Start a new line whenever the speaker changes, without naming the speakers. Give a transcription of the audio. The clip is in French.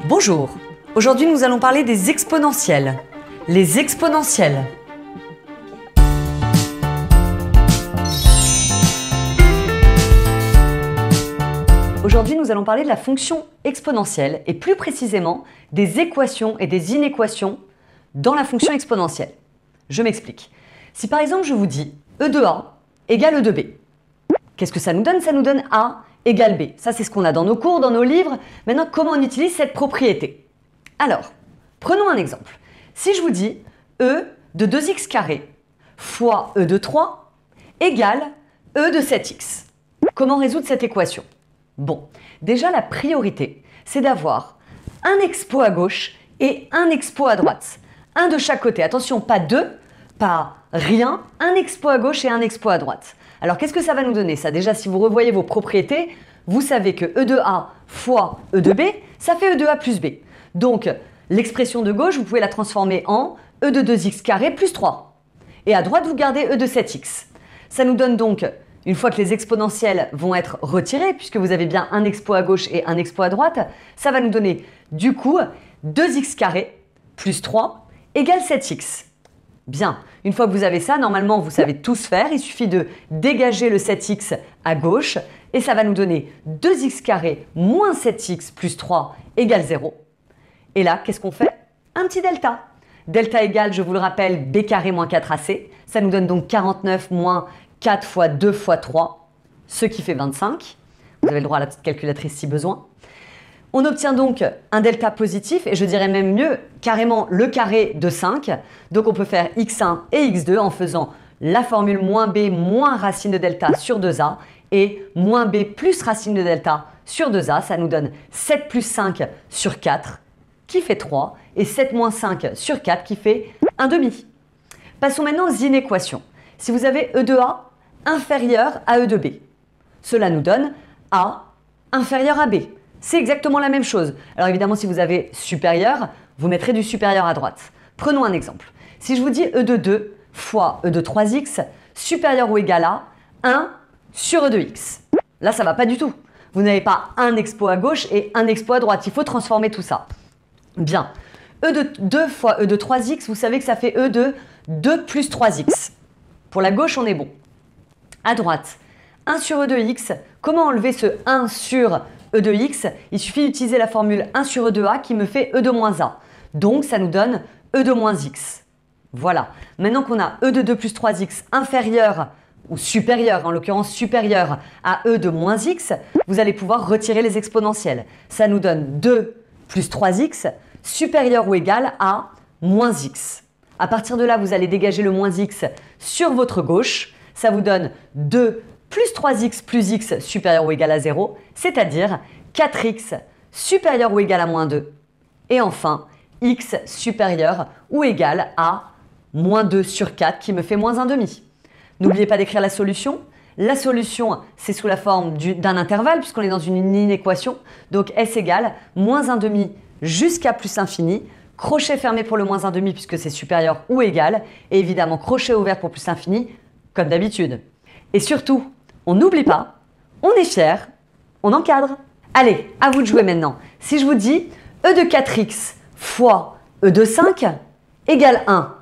Bonjour, aujourd'hui nous allons parler des exponentielles. Les exponentielles. Aujourd'hui nous allons parler de la fonction exponentielle et plus précisément des équations et des inéquations dans la fonction exponentielle. Je m'explique. Si par exemple je vous dis e de a égale e de b, qu'est-ce que ça nous donne? Ça nous donne a égale b. Ça c'est ce qu'on a dans nos cours, dans nos livres. Maintenant, comment on utilise cette propriété? Alors, prenons un exemple. Si je vous dis e de 2x carré fois e de 3 égale e de 7x. Comment résoudre cette équation? Bon, déjà la priorité, c'est d'avoir un expo à gauche et un expo à droite. Un de chaque côté. Attention, pas deux, pas rien, un expo à gauche et un expo à droite. Alors qu'est-ce que ça va nous donner? Ça, déjà, si vous revoyez vos propriétés, vous savez que e de a fois e de b, ça fait e de a plus b. Donc, l'expression de gauche, vous pouvez la transformer en e de 2x carré plus 3. Et à droite, vous gardez e de 7x. Ça nous donne donc, une fois que les exponentielles vont être retirées, puisque vous avez bien un expo à gauche et un expo à droite, ça va nous donner du coup 2x carré plus 3 égale 7x. Bien, une fois que vous avez ça, normalement vous savez tous faire, il suffit de dégager le 7x à gauche et ça va nous donner 2x carré moins 7x plus 3 égale 0. Et là, qu'est-ce qu'on fait? Un petit delta. Delta égale, je vous le rappelle, b carré moins 4ac. Ça nous donne donc 49 moins 4 fois 2 fois 3, ce qui fait 25. Vous avez le droit à la petite calculatrice si besoin. On obtient donc un delta positif et je dirais même mieux, carrément le carré de 5. Donc on peut faire x1 et x2 en faisant la formule moins b moins racine de delta sur 2a et moins b plus racine de delta sur 2a. Ça nous donne 7 plus 5 sur 4 qui fait 3 et 7 moins 5 sur 4 qui fait 1 demi. Passons maintenant aux inéquations. Si vous avez e de a inférieur à e de b, cela nous donne a inférieur à b. C'est exactement la même chose. Alors évidemment, si vous avez supérieur, vous mettrez du supérieur à droite. Prenons un exemple. Si je vous dis e de 2 fois e de 3x supérieur ou égal à 1 sur e de x. Là, ça ne va pas du tout. Vous n'avez pas un expo à gauche et un expo à droite. Il faut transformer tout ça. Bien. e de 2 fois e de 3x, vous savez que ça fait e de 2 plus 3x. Pour la gauche, on est bon. À droite, 1 sur e de x. Comment enlever ce 1 sur e de x? Il suffit d'utiliser la formule 1 sur e de a qui me fait e de moins a. Donc, ça nous donne e de moins x. Voilà. Maintenant qu'on a e de 2 plus 3x inférieur ou supérieur, en l'occurrence supérieur à e de moins x, vous allez pouvoir retirer les exponentielles. Ça nous donne 2 plus 3x supérieur ou égal à moins x. À partir de là, vous allez dégager le moins x sur votre gauche. Ça vous donne 2 plus 3x plus x supérieur ou égal à 0, c'est-à-dire 4x supérieur ou égal à moins 2. Et enfin, x supérieur ou égal à moins 2 sur 4 qui me fait moins 1 demi. N'oubliez pas d'écrire la solution. La solution, c'est sous la forme d'un intervalle puisqu'on est dans une inéquation. Donc s égale moins 1 demi jusqu'à plus infini. Crochet fermé pour le moins 1 demi puisque c'est supérieur ou égal. Et évidemment, crochet ouvert pour plus infini, comme d'habitude. Et surtout, on n'oublie pas, on est fier, on encadre. Allez, à vous de jouer maintenant. Si je vous dis e de 4x fois e de 5 égale 1,